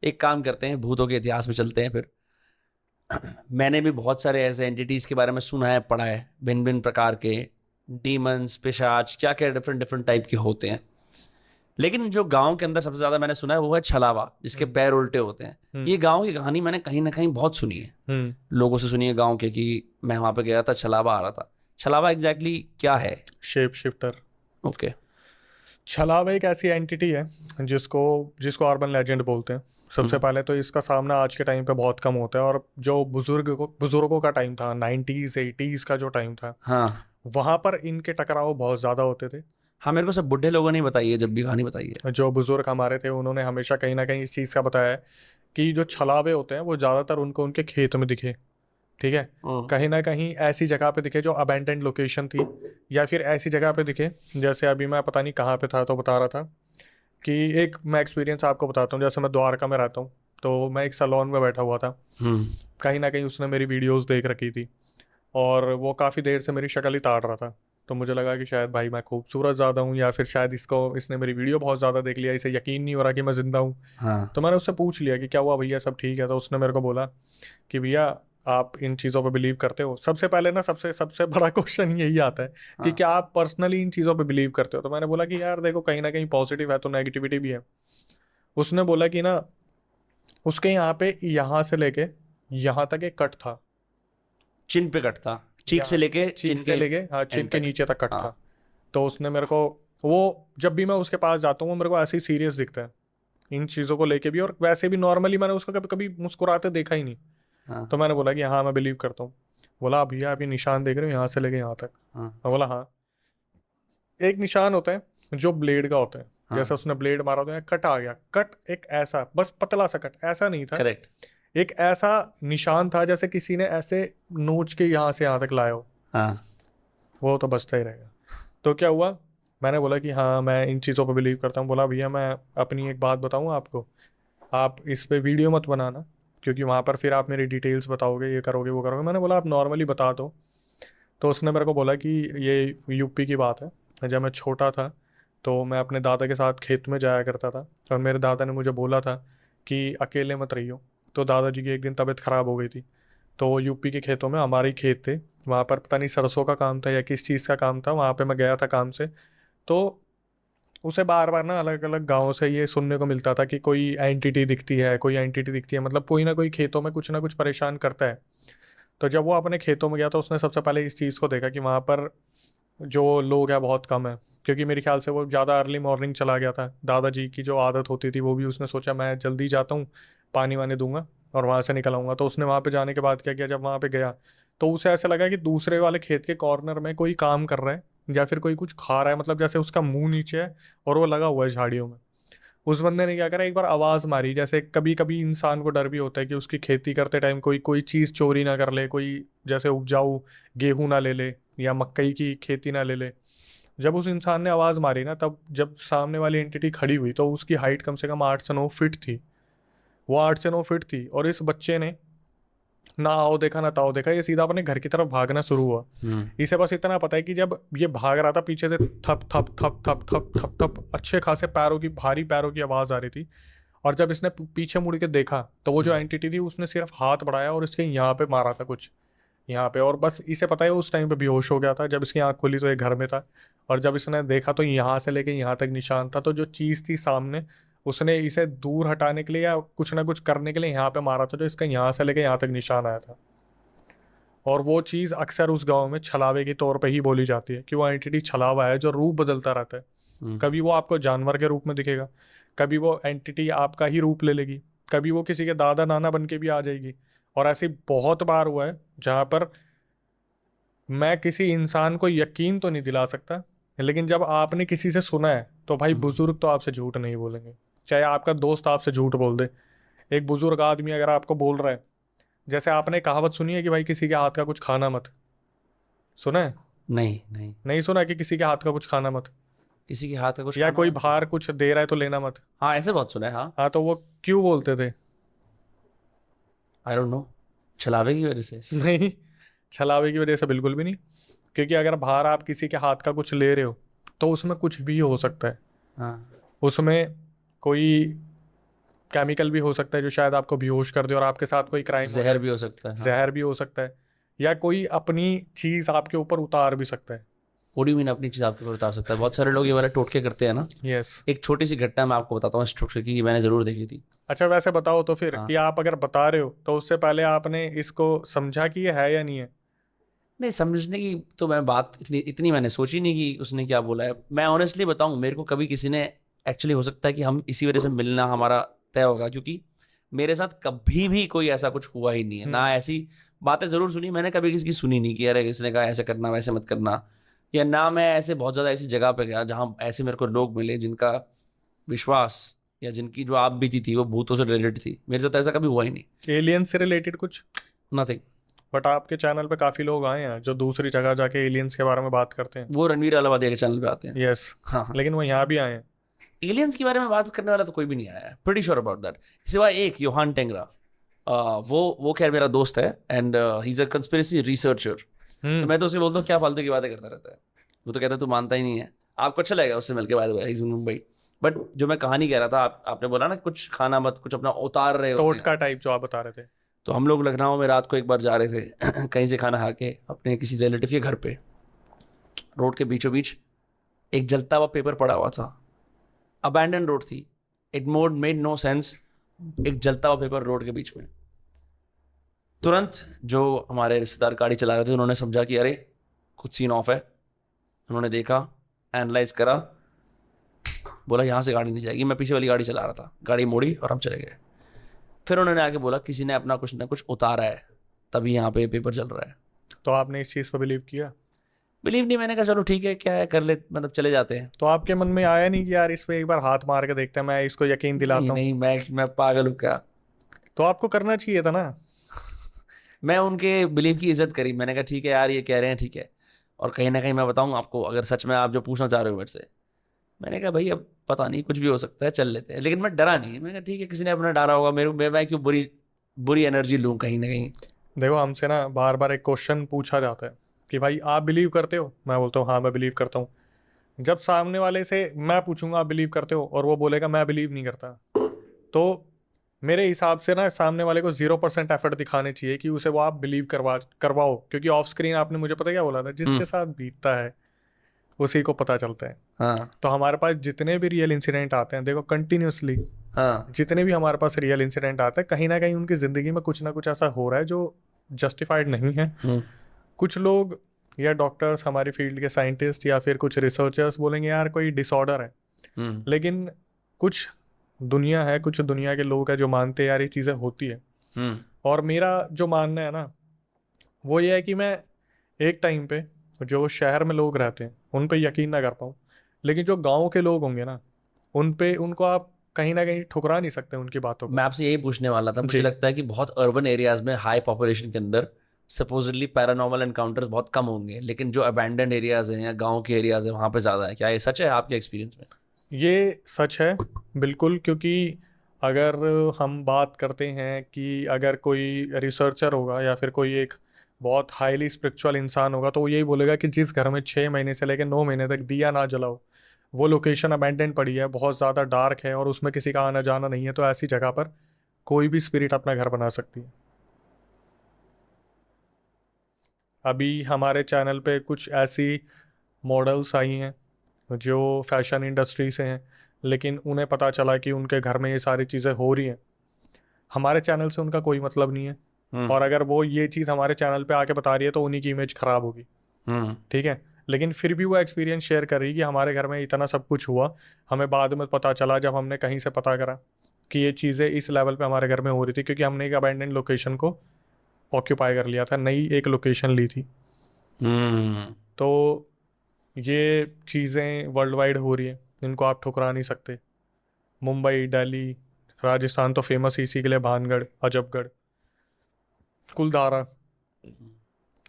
एक काम करते हैं, भूतों के इतिहास में चलते हैं फिर। मैंने भी बहुत सारे ऐसे एंटिटीज के बारे में सुना है, पढ़ा है, भिन्न भिन्न प्रकार के डीमंस, पिशाच, क्या क्या डिफरेंट डिफरेंट टाइप के होते हैं। लेकिन जो गांव के अंदर सबसे ज्यादा मैंने सुना है वो है छलावा, जिसके हम्म। पैर उल्टे होते हैं। हम्म। ये गांव की कहानी मैंने कहीं ना कहीं बहुत सुनी है, हम्म। लोगों से सुनी है गांव के, कि मैं वहां पे गया था, छलावा आ रहा था। छलावा एग्जैक्टली क्या है? Shape shifter. ओके। छलावा एक ऐसी एंटिटी है जिसको जिसको अर्बन लेजेंड बोलते हैं। सबसे हम्म। पहले तो इसका सामना आज के टाइम पे बहुत कम होता है, और जो बुजुर्गों का टाइम था, 90s 80s का जो टाइम था, हाँ वहां पर इनके टकराव बहुत ज़्यादा होते थे। हाँ, मेरे को सब बुढ़े लोगों ने ही बताई है, जब भी कहानी बताई है। जो बुजुर्ग हमारे थे उन्होंने हमेशा कहीं ना कहीं इस चीज़ का बताया है कि जो छलावे होते हैं वो ज़्यादातर उनको उनके खेत में दिखे। ठीक है। हम्म। कहीं ना कहीं ऐसी जगह पे दिखे जो अबैंडन्ड लोकेशन थी, या फिर ऐसी जगह पे दिखे, जैसे अभी मैं पता नहीं कहाँ पे था तो बता रहा था कि एक मैं एक्सपीरियंस आपको बताता हूँ। जैसे मैं द्वारका में रहता हूँ, तो मैं एक सैलून में बैठा हुआ था। हम्म। कहीं ना कहीं उसने मेरी वीडियोस देख रखी थी, और वो काफ़ी देर से मेरी शक्ल ही ताड़ रहा था। तो मुझे लगा कि शायद भाई मैं खूबसूरत ज़्यादा हूँ, या फिर शायद इसने मेरी वीडियो बहुत ज़्यादा देख लिया, इसे यकीन नहीं हो रहा कि मैं ज़िंदा हूँ। हाँ तो मैंने उससे पूछ लिया कि क्या हुआ भैया, सब ठीक है? तो उसने मेरे को बोला कि भैया आप इन चीज़ों पे बिलीव करते हो? सबसे पहले ना सबसे सबसे बड़ा क्वेश्चन यही आता है कि हाँ। क्या आप पर्सनली इन चीज़ों पे बिलीव करते हो? तो मैंने बोला कि यार देखो, कहीं ना कहीं पॉजिटिव है तो नेगेटिविटी भी है। उसने बोला कि ना, उसके यहाँ पे यहाँ से लेके यहाँ तक एक कट था। चिन पे कट था, चीक से यहाँ लेके चीक चिन से के लेके, हाँ, चिन एंड के तक। नीचे तक कट हाँ। था। तो उसने मेरे को, वो जब भी मैं उसके पास जाता हूँ वो मेरे को ऐसे ही सीरियस दिखता है इन चीज़ों को लेके भी, और वैसे भी नॉर्मली मैंने उसको कभी कभी मुस्कुराते देखा ही नहीं। हाँ। तो मैंने बोला कि हाँ मैं बिलीव करता हूँ। बोला भैया आप ये निशान देख रहे हो यहाँ से लेके यहाँ तक? हाँ। मैं बोला हाँ। एक निशान होता है जो ब्लेड का होता है, जैसे हाँ। उसने ब्लेड मारा तो यहाँ कट आ गया। कट एक ऐसा बस पतला सा कट, ऐसा नहीं था। करेक्ट। एक ऐसा निशान था जैसे किसी ने ऐसे नोच के यहाँ से यहाँ तक लाया हो। हाँ। वो तो बचता ही रहेगा। तो क्या हुआ, मैंने बोला कि हाँ मैं इन चीज़ों पर बिलीव करता हूँ। बोला भैया मैं अपनी एक बात बताऊँ आपको, आप इस पे वीडियो मत बनाना, क्योंकि वहाँ पर फिर आप मेरी डिटेल्स बताओगे, ये करोगे वो करोगे। मैंने बोला आप नॉर्मली बता दो। तो उसने मेरे को बोला कि ये यूपी की बात है। जब मैं छोटा था तो मैं अपने दादा के साथ खेत में जाया करता था, और मेरे दादा ने मुझे बोला था कि अकेले मत रहियो। तो दादाजी की एक दिन तबीयत ख़राब हो गई थी। तो यूपी के खेतों में, हमारे ही खेत थे, वहाँ पर पता नहीं सरसों का काम था या किस चीज़ का काम था, वहाँ पे मैं गया था काम से। तो उसे बार बार ना अलग अलग गाँव से ये सुनने को मिलता था कि कोई एंटिटी दिखती है, कोई एंटिटी दिखती है, मतलब कोई ना कोई खेतों में कुछ ना कुछ परेशान करता है। तो जब वो अपने खेतों में गया तो उसने सबसे पहले इस चीज़ को देखा कि वहाँ पर जो लोग हैं बहुत कम है, क्योंकि मेरे ख्याल से वो ज़्यादा अर्ली मॉर्निंग चला गया था। दादाजी की जो आदत होती थी वो भी उसने सोचा मैं जल्दी जाता हूँ, पानी वानी दूंगा और वहाँ से निकल आऊँगा। तो उसने वहाँ पे जाने के बाद क्या किया, जब वहाँ पे गया तो उसे ऐसा लगा कि दूसरे वाले खेत के कॉर्नर में कोई काम कर रहा है, या फिर कोई कुछ खा रहा है, मतलब जैसे उसका मुंह नीचे है और वो लगा हुआ है झाड़ियों में। उस बंदे ने क्या करा, एक बार आवाज़ मारी। जैसे कभी कभी इंसान को डर भी होता है कि उसकी खेती करते टाइम कोई कोई चीज़ चोरी ना कर ले, कोई जैसे उपजाऊ गेहूं ना ले ले या मकई की खेती ना ले ले। जब उस इंसान ने आवाज़ मारी ना, तब जब सामने वाली एंटिटी खड़ी हुई तो उसकी हाइट कम से कम 8 से 9 फीट थी। वो 8 से 9 फीट थी, और इस बच्चे ने ना आओ देखा ना ताओ देखा, ये सीधा अपने घर की तरफ भागना शुरू हुआ। हम्म। इसे बस इतना पता है कि जब ये भाग रहा था पीछे से थप थप थप थप थप थप थप अच्छे खासे पैरों की, भारी पैरों की आवाज़ आ रही थी। और जब इसने पीछे मुड़ के देखा तो वो जो एंटिटी थी उसने सिर्फ हाथ बढ़ाया और इसके यहाँ पे मारा था कुछ, यहाँ पे। और बस इसे पता है उस टाइम पे बेहोश हो गया था। जब इसकी आंख खुली तो ये घर में था, और जब इसने देखा तो यहाँ से लेके यहाँ तक निशान था। तो जो चीज़ थी सामने, उसने इसे दूर हटाने के लिए या कुछ ना कुछ करने के लिए यहाँ पे मारा था, जो इसका यहाँ से लेके यहाँ तक निशान आया था। और वो चीज़ अक्सर उस गांव में छलावे के तौर पे ही बोली जाती है कि वो एंटिटी छलावा है जो रूप बदलता रहता है। हम्म। कभी वो आपको जानवर के रूप में दिखेगा, कभी वो एंटिटी आपका ही रूप ले लेगी, कभी वो किसी के दादा नाना बन के भी आ जाएगी। और ऐसे बहुत बार हुआ है जहाँ पर मैं किसी इंसान को यकीन तो नहीं दिला सकता, लेकिन जब आपने किसी से सुना है तो भाई हम्म। बुजुर्ग तो आपसे झूठ नहीं बोलेंगे। चाहे आपका दोस्त आपसे झूठ बोल दे, एक बुजुर्ग आदमी अगर आपको बोल रहा है, जैसे आपने कहावत सुनी है कि भाई किसी के हाथ का कुछ खाना मत, सुना है? नहीं नहीं। नहीं सुना कि किसी के हाथ का कुछ खाना मत, किसी के हाथ का कुछ या खाना कोई मत? बाहर कुछ दे रहा है तो लेना मत। हाँ, ऐसे बहुत सुना है, हाँ। हाँ, तो वो क्यों बोलते थे? I don't know. छलावे की वजह से। नहीं, छलावे की वजह से बिल्कुल भी नहीं। क्योंकि अगर बाहर आप किसी के हाथ का कुछ ले रहे हो तो उसमें कुछ भी हो सकता है। हाँ। उसमें कोई केमिकल भी हो सकता है जो शायद आपको बेहोश कर दे और आपके साथ कोई क्राइम जहर भी हो सकता है। हाँ। जहर भी हो सकता है, या कोई अपनी चीज आपके ऊपर उतार भी सकता है। What do you mean अपनी चीज आपके ऊपर उतार सकता है? बहुत सारे लोग ये वाला टोटके करते हैं ना। यस। एक छोटी सी घटना मैं आपको बताता हूँ इस टोटके की, मैंने जरूर देखी थी। अच्छा वैसे बताओ तो फिर हाँ। कि आप अगर बता रहे हो तो उससे पहले आपने इसको समझा कि ये है या नहीं है? नहीं, समझने की तो मैं बात इतनी इतनी मैंने सोची नहीं कि उसने क्या बोला है। मैं ऑनेस्टली बताऊं, मेरे को कभी किसी ने, एक्चुअली हो सकता है कि हम इसी वजह से मिलना हमारा तय होगा, क्योंकि मेरे साथ कभी भी कोई ऐसा कुछ हुआ ही नहीं है ना। ऐसी बातें जरूर सुनी मैंने, कभी किसी की सुनी नहीं कि अरे किसने कहा ऐसे करना वैसे मत करना, या ना मैं ऐसे बहुत ज़्यादा ऐसी जगह पे गया जहाँ ऐसे मेरे को लोग मिले जिनका विश्वास या जिनकी जो आप बीती थी वो भूतों से रिलेटेड थी। मेरे साथ ऐसा कभी हुआ ही नहीं। एलियन से रिलेटेड कुछ? नथिंग। बट आपके चैनल पे काफी लोग आए हैं जो दूसरी जगह जाके एलियंस के बारे में बात करते हैं। वो रणवीर अलावादिया के चैनल पे आते हैं। यस। हाँ हाँ। लेकिन वो यहाँ भी आए हैं। एलियंस के बारे में बात करने वाला तो कोई भी नहीं आया है, प्रीटी श्योर अबाउट दैट, सिवाय एक योहान टेंगरा। वो खैर मेरा दोस्त है, and he is a conspiracy researcher. तो मैं तो उसे बोलता हूँ क्या फालतू की बातें करता रहता है। वो तो कहता है तू मानता ही नहीं है। आपको अच्छा लगेगा उससे मिलके, by the way, he is in Mumbai. But जो मैं कहानी कह रहा था, आपने बोला ना कुछ खाना मत, कुछ अपना उतार रहे होते हैं। टोटका टाइप जो आप बता रहे थे। तो हम लोग लखनऊ में रात को एक बार जा रहे थे कहीं से खाना खा के अपने किसी रिलेटिव के घर पे, रोड के बीचों बीच एक जलता हुआ पेपर पड़ा हुआ था। अबैंडन रोड थी। इट मेड नो सेंस, एक जलता हुआ पेपर रोड के बीच में। तुरंत जो हमारे रिश्तेदार गाड़ी चला रहे थे उन्होंने समझा कि अरे कुछ सीन ऑफ है। उन्होंने देखा, एनालाइज करा, बोला यहाँ से गाड़ी नहीं जाएगी। मैं पीछे वाली गाड़ी चला रहा था, गाड़ी मोड़ी और हम चले गए। फिर उन्होंने आके बोला किसी ने अपना कुछ ना कुछ उतारा है, तभी यहाँ पे पेपर चल रहा है। तो आपने इस चीज पर बिलीव किया? बिलीव नहीं, मैंने कहा चलो ठीक है, क्या है कर ले, मतलब चले जाते हैं। तो आपके मन में आया नहीं कि यार इस पे एक बार हाथ मार के देखते हैं, मैं इसको यकीन नहीं दिलाता हूँ? नहीं, मैं पागल हूँ क्या। तो आपको करना चाहिए था ना। मैं उनके बिलीव की इज्जत करी, मैंने कहा ठीक है यार ये कह रहे हैं ठीक है। और कहीं ना कहीं मैं बताऊँ आपको, अगर सच में आप जो पूछना चाह रहे हो मेरे से, मैंने कहा भाई अब पता नहीं कुछ भी हो सकता है, चल लेते हैं। लेकिन मैं डरा नहीं, मैंने कहा ठीक है किसी ने अपना डारा होगा, मैं क्यों बुरी बुरी एनर्जी लूँ कहीं ना कहीं। देखो हमसे ना बार बार एक क्वेश्चन पूछा जाता है कि भाई आप बिलीव करते हो? मैं बोलता हूँ हाँ मैं बिलीव करता हूँ। जब सामने वाले से मैं पूछूंगा आप बिलीव करते हो और वो बोलेगा मैं बिलीव नहीं करता, तो मेरे हिसाब से ना सामने वाले को 0% एफर्ट दिखाने चाहिए कि उसे वो आप बिलीव करवाओ। क्योंकि ऑफ स्क्रीन आपने मुझे पता क्या बोला था, जिसके साथ बीतता है उसी को पता चलता है। हाँ तो हमारे पास जितने भी रियल इंसिडेंट आते हैं, देखो कंटिन्यूसली हाँ। जितने भी हमारे पास रियल इंसिडेंट आते हैं, कहीं ना कहीं उनकी ज़िंदगी में कुछ ना कुछ ऐसा हो रहा है जो जस्टिफाइड नहीं है। कुछ लोग या डॉक्टर्स, हमारी फील्ड के साइंटिस्ट या फिर कुछ रिसर्चर्स बोलेंगे यार कोई डिसऑर्डर है। लेकिन कुछ दुनिया है, कुछ दुनिया के लोग हैं जो मानते हैं यार ये चीज़ें होती है। और मेरा जो मानना है ना वो ये है कि मैं एक टाइम पे जो शहर में लोग रहते हैं उन पे यकीन ना कर पाऊँ, लेकिन जो गांव के लोग होंगे ना उन पे उनको आप कहीं ना कहीं ठुकरा नहीं सकते उनकी बातों को। मैं आपसे यही पूछने वाला था, मुझे जी। लगता है कि बहुत अर्बन एरियाज में हाई पॉपुलेशन के अंदर सपोजिटली पैरानॉर्मल एनकाउंटर्स बहुत कम होंगे, लेकिन जो अबैंडन एरियाज हैं या गांव के एरियाज हैं वहाँ पे ज़्यादा है। क्या ये सच है आपके एक्सपीरियंस में? ये सच है बिल्कुल। क्योंकि अगर हम बात करते हैं कि अगर कोई रिसर्चर होगा या फिर कोई एक बहुत हाईली स्पिरिचुअल इंसान होगा तो वो यही बोलेगा कि जिस घर में 6 महीने से लेकर 9 महीने तक दिया ना जलाओ, वो लोकेशन अबैंडन पड़ी है, बहुत ज़्यादा डार्क है और उसमें किसी का आना जाना नहीं है, तो ऐसी जगह पर कोई भी स्पिरिट अपना घर बना सकती है। अभी हमारे चैनल पे कुछ ऐसी मॉडल्स आई हैं जो फैशन इंडस्ट्री से हैं, लेकिन उन्हें पता चला कि उनके घर में ये सारी चीज़ें हो रही हैं। हमारे चैनल से उनका कोई मतलब नहीं है, और अगर वो ये चीज़ हमारे चैनल पे आके बता रही है तो उन्हीं की इमेज ख़राब होगी। ठीक है, लेकिन फिर भी वो एक्सपीरियंस शेयर कर रही है कि हमारे घर में इतना सब कुछ हुआ, हमें बाद में पता चला जब हमने कहीं से पता करा कि ये चीज़ें इस लेवल पे हमारे घर में हो रही थी, क्योंकि हमने एक अबैंडन लोकेशन को ऑक्यूपाई कर लिया था, नई एक लोकेशन ली थी। तो ये चीज़ें वर्ल्ड वाइड हो रही हैं, इनको आप ठुकरा नहीं सकते। मुंबई, दिल्ली, राजस्थान तो फेमस इसी के लिए, भानगढ़, अजबगढ़, कुलधारा,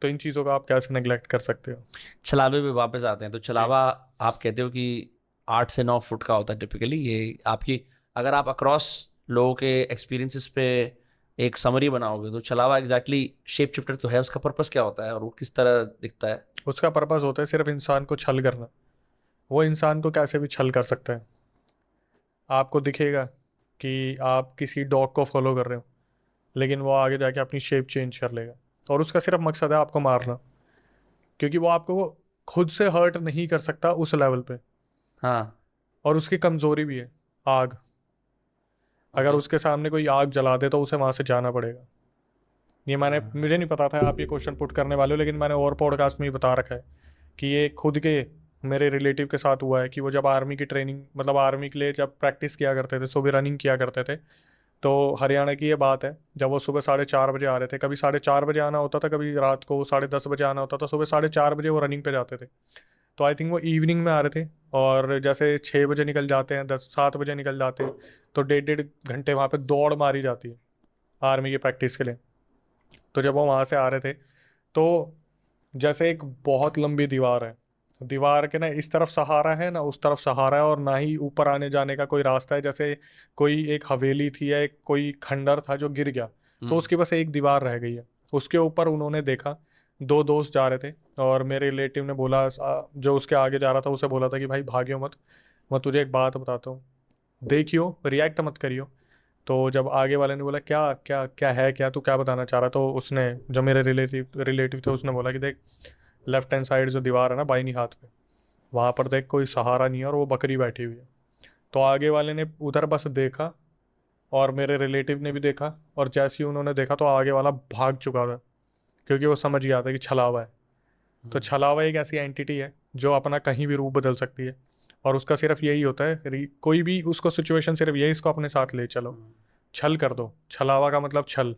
तो इन चीज़ों का आप कैसे नेग्लेक्ट कर सकते हो। छलावे पे वापस आते हैं, तो छलावा आप कहते हो कि 8 से 9 फुट का होता है टिपिकली। ये आपकी, अगर आप अक्रॉस लोगों के एक्सपीरियंसेस पे एक समरी बनाओगे तो छलावा एग्जैक्टली शेप शिफ्टर तो है, उसका पर्पस क्या होता है और वो किस तरह दिखता है? उसका पर्पस होता है सिर्फ इंसान को छल करना। वो इंसान को कैसे भी छल कर सकता है। आपको दिखेगा कि आप किसी डॉग को फॉलो कर रहे हो, लेकिन वो आगे जाके अपनी शेप चेंज कर लेगा और उसका सिर्फ मकसद है आपको मारना, क्योंकि वो आपको खुद से हर्ट नहीं कर सकता उस लेवल पे। हाँ। और उसकी कमजोरी भी है आग। अगर Okay. उसके सामने कोई आग जला दे तो उसे वहां से जाना पड़ेगा। ये मुझे नहीं पता था आप ये क्वेश्चन पुट करने वाले हो, लेकिन मैंने और पॉडकास्ट में ही बता रखा है कि ये खुद के मेरे रिलेटिव के साथ हुआ है कि वो जब आर्मी की ट्रेनिंग, मतलब आर्मी के लिए जब प्रैक्टिस किया करते थे, सुबह रनिंग किया करते थे, तो हरियाणा की ये बात है, जब वो सुबह 4:30 बजे आ रहे थे, कभी 4:30 बजे आना होता था, कभी रात को 10:30 बजे आना होता था, सुबह 4:30 बजे वो रनिंग पे जाते थे। तो आई थिंक वो इवनिंग में आ रहे थे, और जैसे 6 बजे निकल जाते हैं, 7 बजे निकल जाते हैं, तो 1.5 घंटे वहाँ पे दौड़ मारी जाती है आर्मी की प्रैक्टिस के लिए। तो जब वो वहाँ से आ रहे थे, तो जैसे एक बहुत लंबी दीवार है, दीवार के ना इस तरफ सहारा है ना उस तरफ सहारा है, और ना ही ऊपर आने जाने का कोई रास्ता है, जैसे कोई एक हवेली थी या एक कोई खंडर था जो गिर गया, तो उसकी बस एक दीवार रह गई है। उसके ऊपर उन्होंने देखा 2 दोस्त जा रहे थे, और मेरे रिलेटिव ने बोला, जो उसके आगे जा रहा था उसे बोला था कि भाई भागियो मत, मैं तुझे एक बात बताता हूँ, देखियो, रिएक्ट मत करियो। तो जब आगे वाले ने बोला क्या क्या क्या है, क्या तू क्या बताना चाह रहा, तो उसने, जो मेरे रिलेटिव रिलेटिव थे, उसने बोला कि देख, लेफ्ट हैंड साइड जो दीवार है ना बाईं हाथ पे, वहाँ पर देख कोई सहारा नहीं है और वो बकरी बैठी हुई है। तो आगे वाले ने उधर बस देखा, और मेरे रिलेटिव ने भी देखा, और जैसे ही उन्होंने देखा तो आगे वाला भाग चुका था, क्योंकि वो समझ गया था कि छलावा है। तो छलावा एक ऐसी एंटिटी है जो अपना कहीं भी रूप बदल सकती है, और उसका सिर्फ यही होता है, कोई भी उसको सिचुएशन सिर्फ यही, इसको अपने साथ ले चलो, छल कर दो। छलावा का मतलब छल।